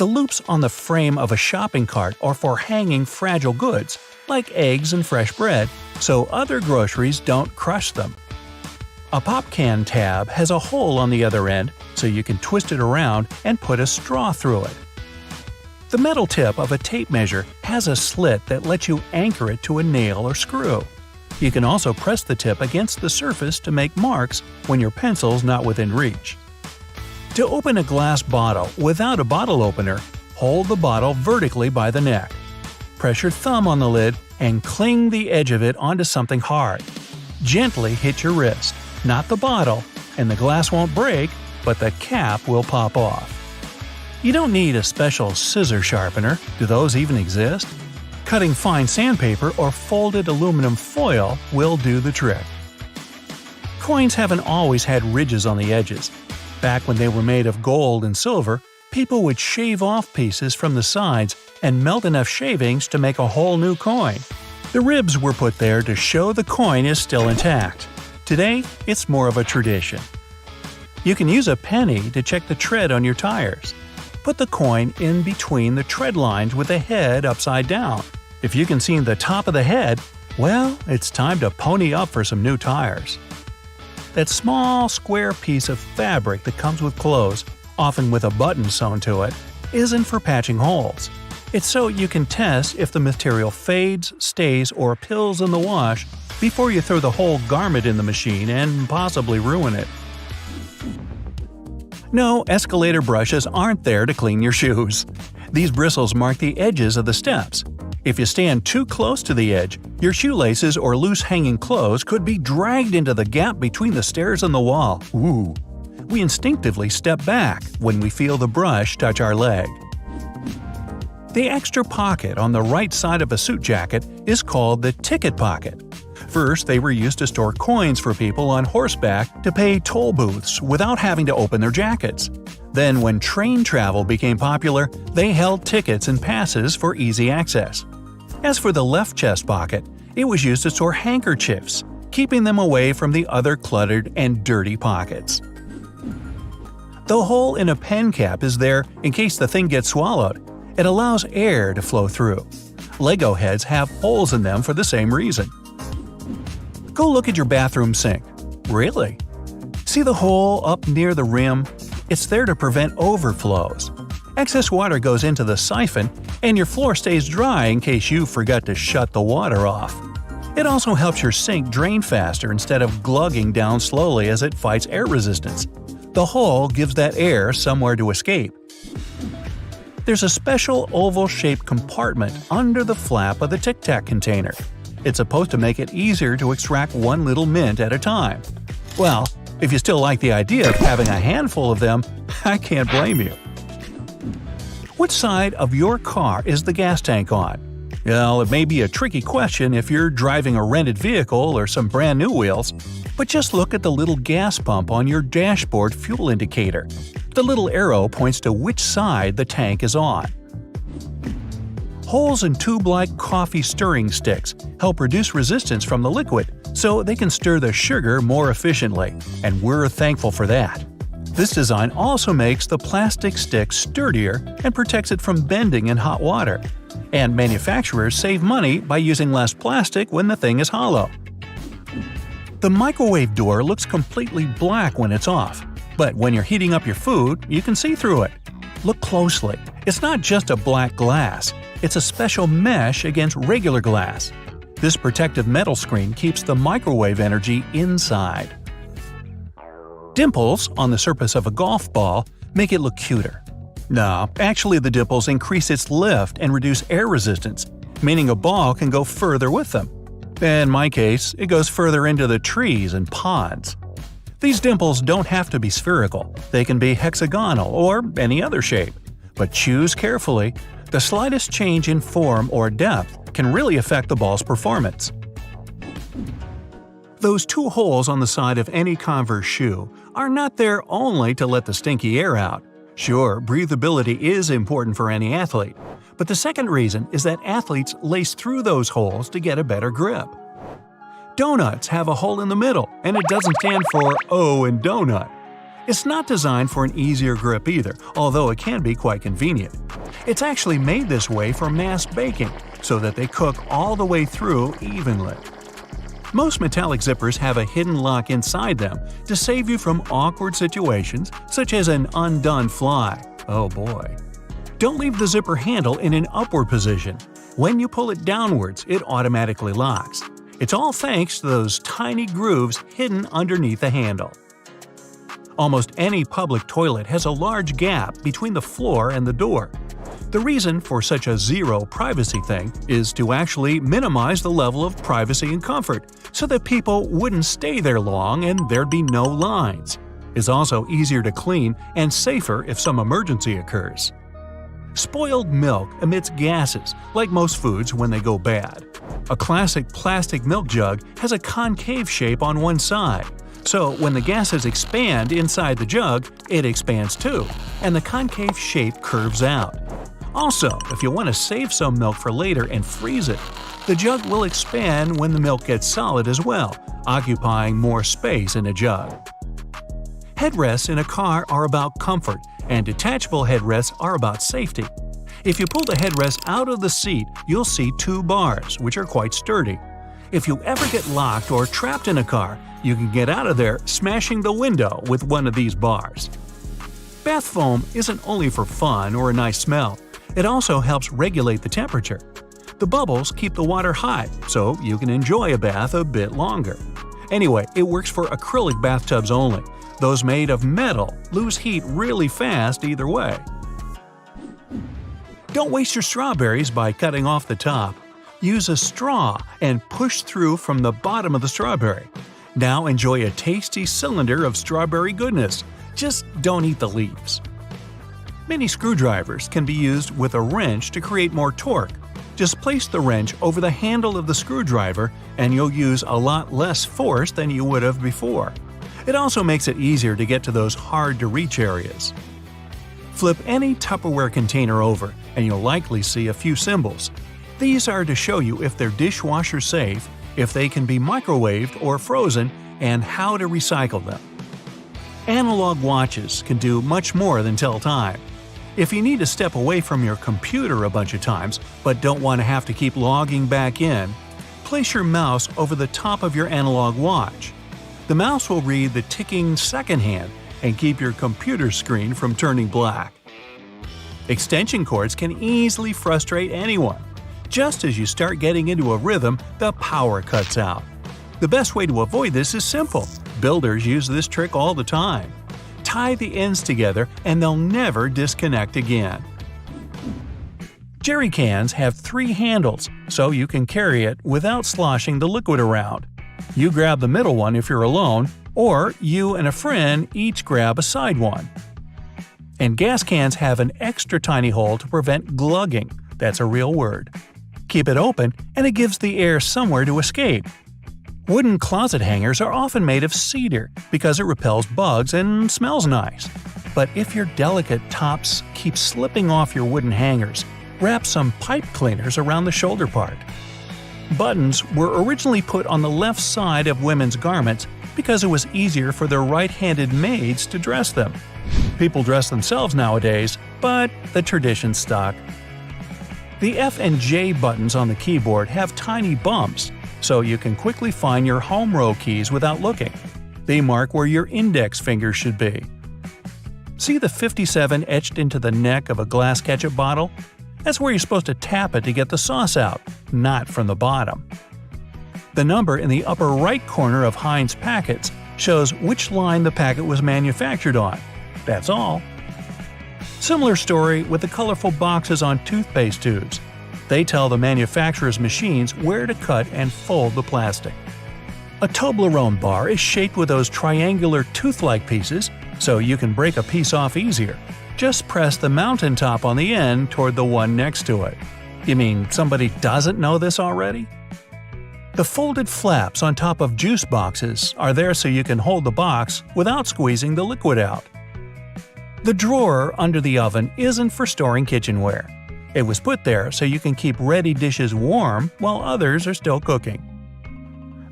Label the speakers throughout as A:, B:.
A: The loops on the frame of a shopping cart are for hanging fragile goods, like eggs and fresh bread, so other groceries don't crush them. A pop can tab has a hole on the other end, so you can twist it around and put a straw through it. The metal tip of a tape measure has a slit that lets you anchor it to a nail or screw. You can also press the tip against the surface to make marks when your pencil's not within reach. To open a glass bottle without a bottle opener, hold the bottle vertically by the neck. Press your thumb on the lid and cling the edge of it onto something hard. Gently hit your wrist, not the bottle, and the glass won't break, but the cap will pop off. You don't need a special scissor sharpener. Do those even exist? Cutting fine sandpaper or folded aluminum foil will do the trick. Coins haven't always had ridges on the edges. Back when they were made of gold and silver, people would shave off pieces from the sides and melt enough shavings to make a whole new coin. The ribs were put there to show the coin is still intact. Today, it's more of a tradition. You can use a penny to check the tread on your tires. Put the coin in between the tread lines with the head upside down. If you can see the top of the head, well, it's time to pony up for some new tires. That small, square piece of fabric that comes with clothes, often with a button sewn to it, isn't for patching holes. It's so you can test if the material fades, stays, or pills in the wash before you throw the whole garment in the machine and possibly ruin it. No, escalator brushes aren't there to clean your shoes. These bristles mark the edges of the steps. If you stand too close to the edge, your shoelaces or loose hanging clothes could be dragged into the gap between the stairs and the wall. Ooh! We instinctively step back when we feel the brush touch our leg. The extra pocket on the right side of a suit jacket is called the ticket pocket. First, they were used to store coins for people on horseback to pay toll booths without having to open their jackets. Then, when train travel became popular, they held tickets and passes for easy access. As for the left chest pocket, it was used to store handkerchiefs, keeping them away from the other cluttered and dirty pockets. The hole in a pen cap is there in case the thing gets swallowed. It allows air to flow through. Lego heads have holes in them for the same reason. Go look at your bathroom sink. Really? See the hole up near the rim? It's there to prevent overflows. Excess water goes into the siphon, and your floor stays dry in case you forgot to shut the water off. It also helps your sink drain faster instead of glugging down slowly as it fights air resistance. The hole gives that air somewhere to escape. There's a special oval-shaped compartment under the flap of the Tic Tac container. It's supposed to make it easier to extract one little mint at a time. Well, if you still like the idea of having a handful of them, I can't blame you. Which side of your car is the gas tank on? Well, it may be a tricky question if you're driving a rented vehicle or some brand new wheels, but just look at the little gas pump on your dashboard fuel indicator. The little arrow points to which side the tank is on. Holes in tube-like coffee stirring sticks help reduce resistance from the liquid, so they can stir the sugar more efficiently, and we're thankful for that. This design also makes the plastic stick sturdier and protects it from bending in hot water. And manufacturers save money by using less plastic when the thing is hollow. The microwave door looks completely black when it's off, but when you're heating up your food, you can see through it. Look closely. It's not just a black glass. It's a special mesh against regular glass. This protective metal screen keeps the microwave energy inside. Dimples on the surface of a golf ball make it look cuter. No, actually the dimples increase its lift and reduce air resistance, meaning a ball can go further with them. In my case, it goes further into the trees and ponds. These dimples don't have to be spherical, they can be hexagonal or any other shape. But choose carefully. The slightest change in form or depth can really affect the ball's performance. Those two holes on the side of any Converse shoe are not there only to let the stinky air out. Sure, breathability is important for any athlete, but the second reason is that athletes lace through those holes to get a better grip. Donuts have a hole in the middle, and it doesn't stand for O in donut. It's not designed for an easier grip either, although it can be quite convenient. It's actually made this way for mass baking, so that they cook all the way through evenly. Most metallic zippers have a hidden lock inside them to save you from awkward situations, such as an undone fly. Oh boy. Don't leave the zipper handle in an upward position. When you pull it downwards, it automatically locks. It's all thanks to those tiny grooves hidden underneath the handle. Almost any public toilet has a large gap between the floor and the door. The reason for such a zero privacy thing is to actually minimize the level of privacy and comfort, so that people wouldn't stay there long and there'd be no lines. It's also easier to clean and safer if some emergency occurs. Spoiled milk emits gases, like most foods when they go bad. A classic plastic milk jug has a concave shape on one side, so when the gases expand inside the jug, it expands too, and the concave shape curves out. Also, if you want to save some milk for later and freeze it, the jug will expand when the milk gets solid as well, occupying more space in a jug. Headrests in a car are about comfort, and detachable headrests are about safety. If you pull the headrest out of the seat, you'll see two bars, which are quite sturdy. If you ever get locked or trapped in a car, you can get out of there smashing the window with one of these bars. Bath foam isn't only for fun or a nice smell. It also helps regulate the temperature. The bubbles keep the water hot, so you can enjoy a bath a bit longer. Anyway, it works for acrylic bathtubs only. Those made of metal lose heat really fast either way. Don't waste your strawberries by cutting off the top. Use a straw and push through from the bottom of the strawberry. Now enjoy a tasty cylinder of strawberry goodness. Just don't eat the leaves. Mini screwdrivers can be used with a wrench to create more torque. Just place the wrench over the handle of the screwdriver and you'll use a lot less force than you would have before. It also makes it easier to get to those hard-to-reach areas. Flip any Tupperware container over and you'll likely see a few symbols. These are to show you if they're dishwasher safe, if they can be microwaved or frozen, and how to recycle them. Analog watches can do much more than tell time. If you need to step away from your computer a bunch of times but don't want to have to keep logging back in, place your mouse over the top of your analog watch. The mouse will read the ticking second hand and keep your computer screen from turning black. Extension cords can easily frustrate anyone. Just as you start getting into a rhythm, the power cuts out. The best way to avoid this is simple. Builders use this trick all the time. Tie the ends together and they'll never disconnect again. Jerry cans have 3 handles, so you can carry it without sloshing the liquid around. You grab the middle one if you're alone, or you and a friend each grab a side one. And gas cans have an extra tiny hole to prevent glugging. That's a real word. Keep it open and it gives the air somewhere to escape. Wooden closet hangers are often made of cedar because it repels bugs and smells nice. But if your delicate tops keep slipping off your wooden hangers, wrap some pipe cleaners around the shoulder part. Buttons were originally put on the left side of women's garments because it was easier for their right-handed maids to dress them. People dress themselves nowadays, but the tradition stuck. The F and J buttons on the keyboard have tiny bumps, so you can quickly find your home row keys without looking. They mark where your index finger should be. See the 57 etched into the neck of a glass ketchup bottle? That's where you're supposed to tap it to get the sauce out, not from the bottom. The number in the upper right corner of Heinz packets shows which line the packet was manufactured on. That's all. Similar story with the colorful boxes on toothpaste tubes. They tell the manufacturer's machines where to cut and fold the plastic. A Toblerone bar is shaped with those triangular tooth-like pieces, so you can break a piece off easier. Just press the mountaintop on the end toward the one next to it. You mean somebody doesn't know this already? The folded flaps on top of juice boxes are there so you can hold the box without squeezing the liquid out. The drawer under the oven isn't for storing kitchenware. It was put there so you can keep ready dishes warm while others are still cooking.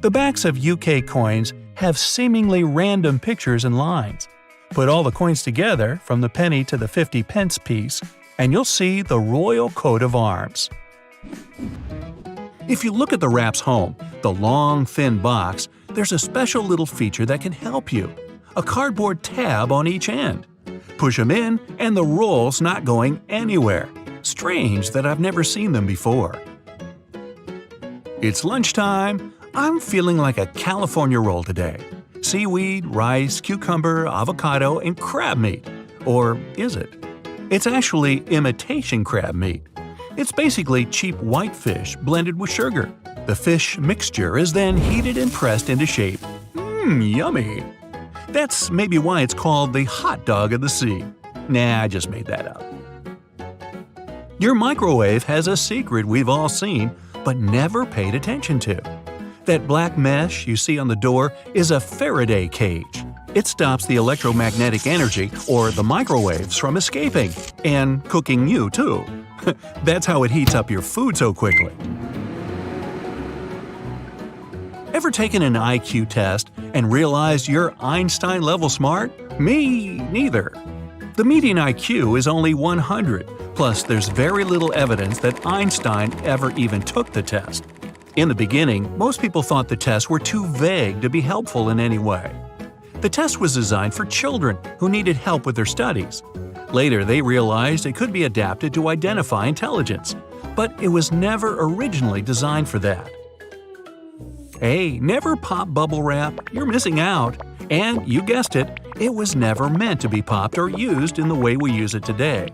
A: The backs of UK coins have seemingly random pictures and lines. Put all the coins together, from the penny to the 50 pence piece, and you'll see the royal coat of arms. If you look at the wrap's home, the long, thin box, there's a special little feature that can help you. A cardboard tab on each end. Push them in, and the roll's not going anywhere. Strange that I've never seen them before. It's lunchtime. I'm feeling like a California roll today. Seaweed, rice, cucumber, avocado, and crab meat. Or is it? It's actually imitation crab meat. It's basically cheap white fish blended with sugar. The fish mixture is then heated and pressed into shape. Yummy! That's maybe why it's called the hot dog of the sea. Nah, I just made that up. Your microwave has a secret we've all seen, but never paid attention to. That black mesh you see on the door is a Faraday cage. It stops the electromagnetic energy, or the microwaves, from escaping. And cooking you, too. That's how it heats up your food so quickly. Ever taken an IQ test and realized you're Einstein-level smart? Me neither. The median IQ is only 100, plus there's very little evidence that Einstein ever even took the test. In the beginning, most people thought the tests were too vague to be helpful in any way. The test was designed for children who needed help with their studies. Later, they realized it could be adapted to identify intelligence, but it was never originally designed for that. Hey, never pop bubble wrap, you're missing out. And, you guessed it, it was never meant to be popped or used in the way we use it today.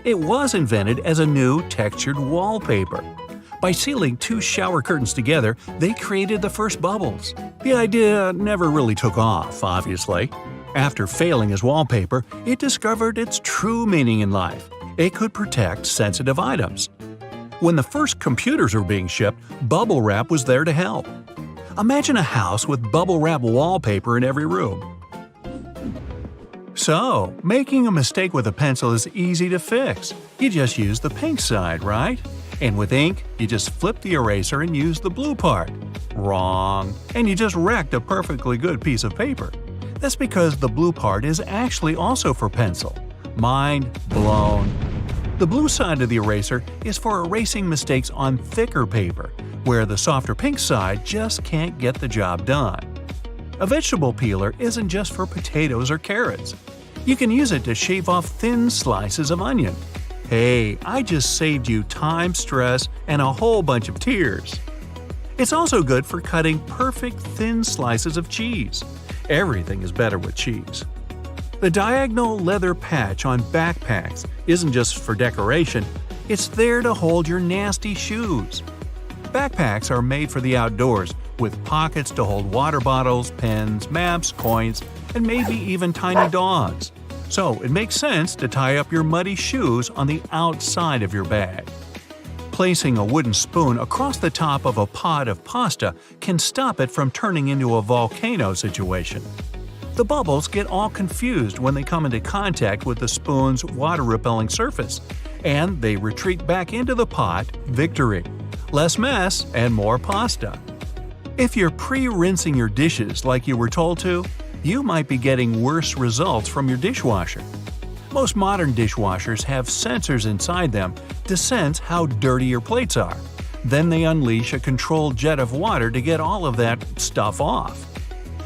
A: It was invented as a new textured wallpaper. By sealing two shower curtains together, they created the first bubbles. The idea never really took off, obviously. After failing as wallpaper, it discovered its true meaning in life. It could protect sensitive items. When the first computers were being shipped, bubble wrap was there to help. Imagine a house with bubble wrap wallpaper in every room. So, making a mistake with a pencil is easy to fix. You just use the pink side, right? And with ink, you just flip the eraser and use the blue part. Wrong. And you just wrecked a perfectly good piece of paper. That's because the blue part is actually also for pencil. Mind blown. The blue side of the eraser is for erasing mistakes on thicker paper, where the softer pink side just can't get the job done. A vegetable peeler isn't just for potatoes or carrots. You can use it to shave off thin slices of onion. Hey, I just saved you time, stress, and a whole bunch of tears. It's also good for cutting perfect thin slices of cheese. Everything is better with cheese. The diagonal leather patch on backpacks isn't just for decoration, it's there to hold your nasty shoes. Backpacks are made for the outdoors, with pockets to hold water bottles, pens, maps, coins, and maybe even tiny dogs. So it makes sense to tie up your muddy shoes on the outside of your bag. Placing a wooden spoon across the top of a pot of pasta can stop it from turning into a volcano situation. The bubbles get all confused when they come into contact with the spoon's water-repelling surface, and they retreat back into the pot. Victory! Less mess and more pasta. If you're pre-rinsing your dishes like you were told to, you might be getting worse results from your dishwasher. Most modern dishwashers have sensors inside them to sense how dirty your plates are. Then they unleash a controlled jet of water to get all of that stuff off.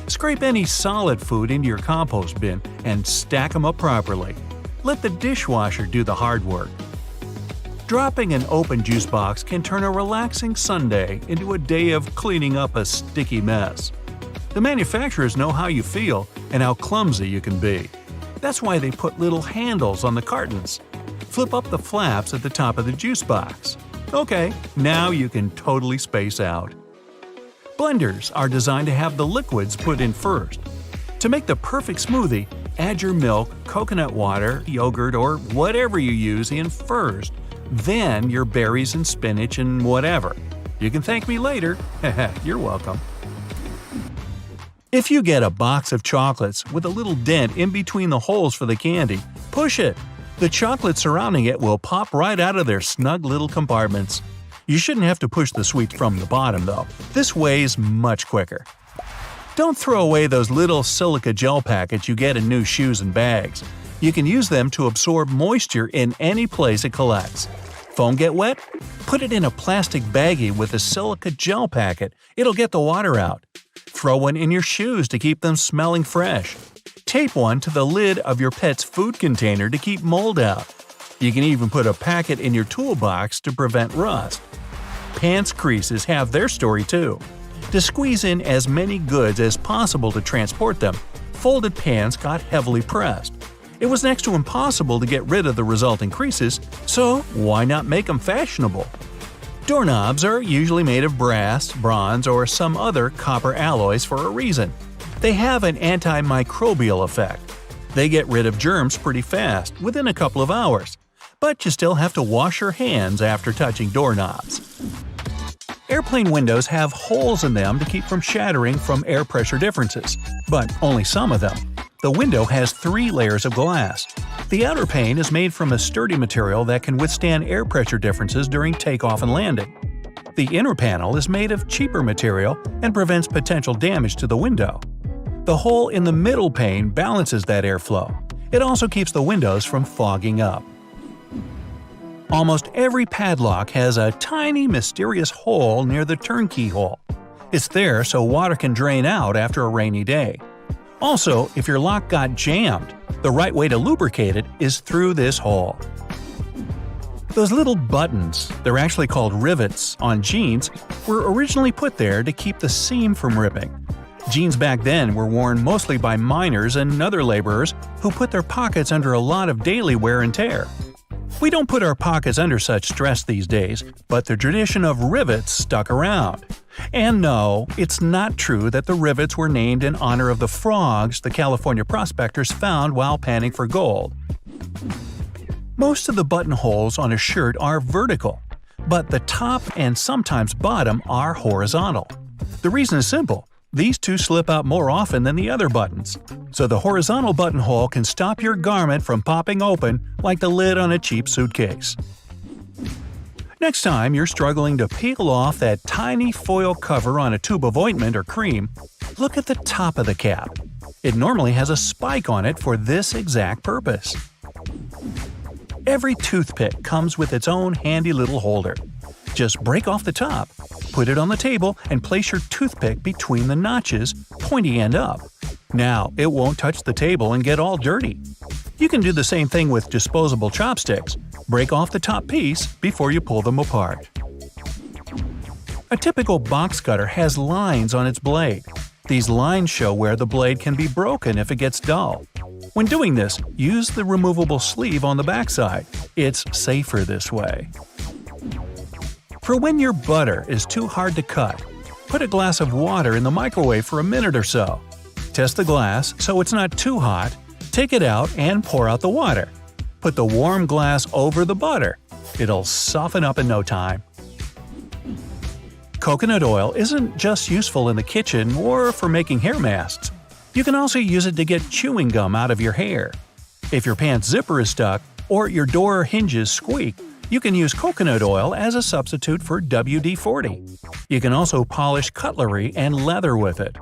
A: Scrape any solid food into your compost bin and stack them up properly. Let the dishwasher do the hard work. Dropping an open juice box can turn a relaxing Sunday into a day of cleaning up a sticky mess. The manufacturers know how you feel and how clumsy you can be. That's why they put little handles on the cartons. Flip up the flaps at the top of the juice box. Okay, now you can totally space out. Blenders are designed to have the liquids put in first. To make the perfect smoothie, add your milk, coconut water, yogurt, or whatever you use in first. Then your berries and spinach and whatever. You can thank me later. You're welcome. If you get a box of chocolates with a little dent in between the holes for the candy, push it. The chocolate surrounding it will pop right out of their snug little compartments. You shouldn't have to push the sweets from the bottom, though. This weighs much quicker. Don't throw away those little silica gel packets you get in new shoes and bags. You can use them to absorb moisture in any place it collects. Foam get wet? Put it in a plastic baggie with a silica gel packet. It'll get the water out. Throw one in your shoes to keep them smelling fresh. Tape one to the lid of your pet's food container to keep mold out. You can even put a packet in your toolbox to prevent rust. Pants creases have their story too. To squeeze in as many goods as possible to transport them, folded pants got heavily pressed. It was next to impossible to get rid of the resulting creases, so why not make them fashionable? Doorknobs are usually made of brass, bronze, or some other copper alloys for a reason. They have an antimicrobial effect. They get rid of germs pretty fast, within a couple of hours. But you still have to wash your hands after touching doorknobs. Airplane windows have holes in them to keep from shattering from air pressure differences, but only some of them. The window has 3 layers of glass. The outer pane is made from a sturdy material that can withstand air pressure differences during takeoff and landing. The inner panel is made of cheaper material and prevents potential damage to the window. The hole in the middle pane balances that airflow. It also keeps the windows from fogging up. Almost every padlock has a tiny, mysterious hole near the turnkey hole. It's there so water can drain out after a rainy day. Also, if your lock got jammed, the right way to lubricate it is through this hole. Those little buttons, they're actually called rivets, on jeans, were originally put there to keep the seam from ripping. Jeans back then were worn mostly by miners and other laborers who put their pockets under a lot of daily wear and tear. We don't put our pockets under such stress these days, but the tradition of rivets stuck around. And no, it's not true that the rivets were named in honor of the frogs the California prospectors found while panning for gold. Most of the buttonholes on a shirt are vertical, but the top and sometimes bottom are horizontal. The reason is simple. These two slip out more often than the other buttons, so the horizontal buttonhole can stop your garment from popping open like the lid on a cheap suitcase. Next time you're struggling to peel off that tiny foil cover on a tube of ointment or cream, look at the top of the cap. It normally has a spike on it for this exact purpose. Every toothpick comes with its own handy little holder. Just break off the top, put it on the table, and place your toothpick between the notches, pointy end up. Now, it won't touch the table and get all dirty. You can do the same thing with disposable chopsticks. Break off the top piece before you pull them apart. A typical box cutter has lines on its blade. These lines show where the blade can be broken if it gets dull. When doing this, use the removable sleeve on the backside. It's safer this way. For when your butter is too hard to cut, put a glass of water in the microwave for a minute or so. Test the glass so it's not too hot, take it out and pour out the water. Put the warm glass over the butter. It'll soften up in no time. Coconut oil isn't just useful in the kitchen or for making hair masks. You can also use it to get chewing gum out of your hair. If your pants zipper is stuck or your door hinges squeak, you can use coconut oil as a substitute for WD-40. You can also polish cutlery and leather with it.